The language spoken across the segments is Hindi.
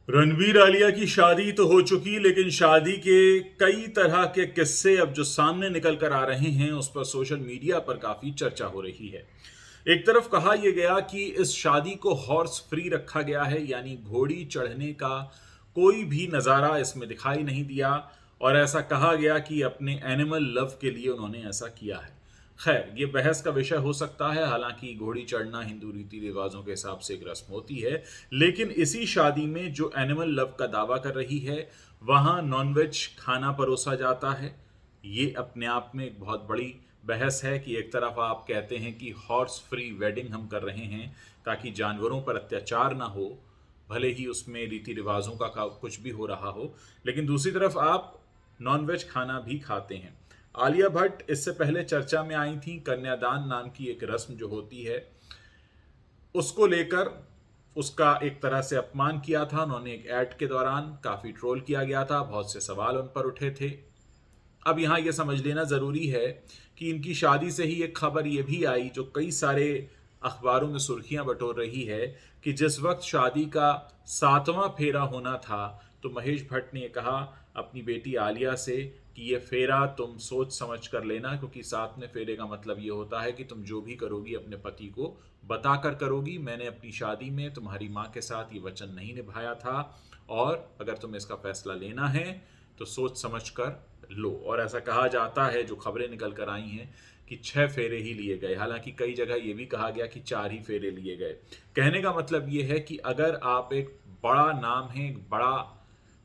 रणबीर आलिया की शादी तो हो चुकी, लेकिन शादी के कई तरह के किस्से अब जो सामने निकल कर आ रहे हैं उस पर सोशल मीडिया पर काफी चर्चा हो रही है। एक तरफ कहा यह गया कि इस शादी को हॉर्स फ्री रखा गया है, यानी घोड़ी चढ़ने का कोई भी नज़ारा इसमें दिखाई नहीं दिया, और ऐसा कहा गया कि अपने एनिमल लव के लिए उन्होंने ऐसा किया है। खैर, ये बहस का विषय हो सकता है। हालांकि घोड़ी चढ़ना हिंदू रीति रिवाजों के हिसाब से एक रस्म होती है, लेकिन इसी शादी में जो एनिमल लव का दावा कर रही है वहां नॉनवेज खाना परोसा जाता है। ये अपने आप में एक बहुत बड़ी बहस है कि एक तरफ आप कहते हैं कि हॉर्स फ्री वेडिंग हम कर रहे हैं ताकि जानवरों पर अत्याचार ना हो, भले ही उसमें रीति रिवाजों का कुछ भी हो रहा हो, लेकिन दूसरी तरफ आप नॉनवेज खाना भी खाते हैं। आलिया भट्ट इससे पहले चर्चा में आई थी। कन्यादान नाम की एक रस्म जो होती है उसको लेकर उसका एक तरह से अपमान किया था उन्होंने। एक ऐड के दौरान काफी ट्रोल किया गया था, बहुत से सवाल उन पर उठे थे। अब यहाँ यह समझ लेना ज़रूरी है कि इनकी शादी से ही एक खबर ये भी आई जो कई सारे अखबारों में सुर्खियां बटोर रही है कि जिस वक्त शादी का 7वां फेरा होना था तो महेश भट्ट ने कहा अपनी बेटी आलिया से कि ये फेरा तुम सोच समझ कर लेना, क्योंकि 7वें फेरे का मतलब ये होता है कि तुम जो भी करोगी अपने पति को बताकर करोगी। मैंने अपनी शादी में तुम्हारी माँ के साथ ये वचन नहीं निभाया था, और अगर तुम्हें इसका फैसला लेना है तो सोच समझ कर लो। और ऐसा कहा जाता है, जो खबरें निकल कर आई हैं, कि 6 फेरे ही लिए गए। हालांकि कई जगह ये भी कहा गया कि 4 ही फेरे लिए गए। कहने का मतलब ये है कि अगर आप एक बड़ा नाम है, एक बड़ा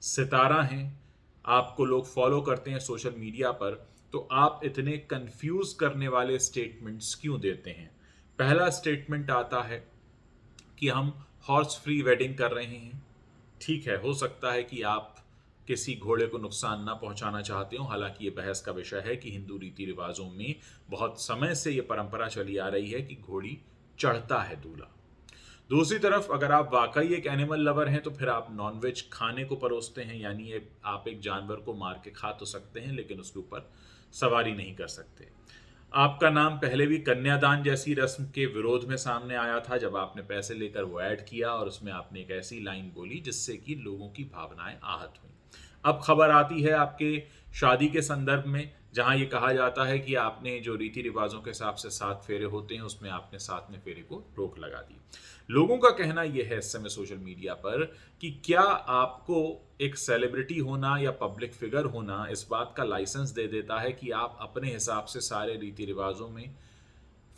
सितारा हैं, आपको लोग फॉलो करते हैं सोशल मीडिया पर, तो आप इतने कंफ्यूज करने वाले स्टेटमेंट्स क्यों देते हैं। पहला स्टेटमेंट आता है कि हम हॉर्स फ्री वेडिंग कर रहे हैं। ठीक है, हो सकता है कि आप किसी घोड़े को नुकसान ना पहुंचाना चाहते हो। हालांकि ये बहस का विषय है कि हिंदू रीति रिवाजों में बहुत समय से ये परंपरा चली आ रही है कि घोड़ी चढ़ता है दूल्हा। दूसरी तरफ अगर आप वाकई एक एनिमल लवर हैं तो फिर आप नॉनवेज खाने को परोसते हैं, यानी ये आप एक जानवर को मार के खा तो सकते हैं लेकिन उसके ऊपर सवारी नहीं कर सकते। आपका नाम पहले भी कन्यादान जैसी रस्म के विरोध में सामने आया था, जब आपने पैसे लेकर वो ऐड किया और उसमें आपने एक ऐसी लाइन बोली जिससे कि लोगों की भावनाएं आहत हुई। अब खबर आती है आपके शादी के संदर्भ में, जहां ये कहा जाता है कि आपने जो रीति रिवाजों के हिसाब से 7 फेरे होते हैं उसमें आपने 7वें फेरे को रोक लगा दी। लोगों का कहना यह है इस समय सोशल मीडिया पर कि क्या आपको एक सेलिब्रिटी होना या पब्लिक फिगर होना इस बात का लाइसेंस दे देता है कि आप अपने हिसाब से सारे रीति रिवाजों में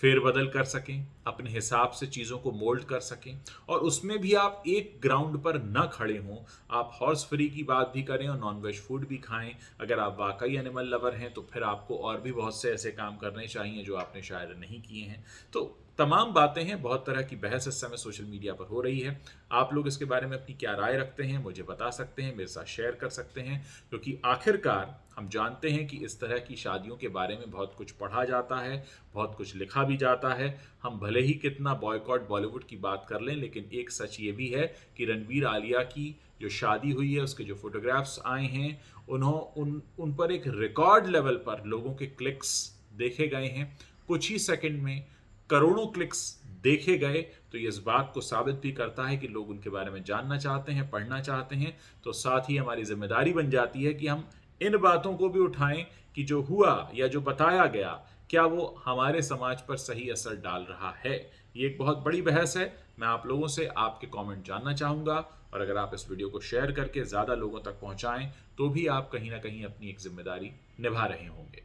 फेरबदल कर सकें, अपने हिसाब से चीज़ों को मोल्ड कर सकें, और उसमें भी आप एक ग्राउंड पर न खड़े हों। आप हॉर्स फ्री की बात भी करें और नॉनवेज फूड भी खाएं। अगर आप वाकई एनिमल लवर हैं तो फिर आपको और भी बहुत से ऐसे काम करने चाहिए जो आपने शायद नहीं किए हैं। तो तमाम बातें हैं, बहुत तरह की बहस इस समय सोशल मीडिया पर हो रही है। आप लोग इसके बारे में अपनी क्या राय रखते हैं मुझे बता सकते हैं, मेरे साथ शेयर कर सकते हैं, क्योंकि आखिरकार हम जानते हैं कि इस तरह की शादियों के बारे में बहुत कुछ पढ़ा जाता है, बहुत कुछ लिखा भी जाता है। हम भले ही कितना बॉयकॉट बॉलीवुड की बात कर लें, लेकिन एक सच ये भी है कि रणबीर आलिया की जो शादी हुई है उसके जो फोटोग्राफ्स आए हैं उन पर एक रिकॉर्ड लेवल पर लोगों के क्लिक्स देखे गए हैं। कुछ ही सेकंड में करोड़ों क्लिक्स देखे गए, तो ये इस बात को साबित भी करता है कि लोग उनके बारे में जानना चाहते हैं, पढ़ना चाहते हैं। तो साथ ही हमारी जिम्मेदारी बन जाती है कि हम इन बातों को भी उठाएं कि जो हुआ या जो बताया गया क्या वो हमारे समाज पर सही असर डाल रहा है। ये एक बहुत बड़ी बहस है। मैं आप लोगों से आपके कमेंट जानना चाहूँगा, और अगर आप इस वीडियो को शेयर करके ज़्यादा लोगों तक पहुँचाएं तो भी आप कहीं ना कहीं अपनी एक जिम्मेदारी निभा रहे होंगे।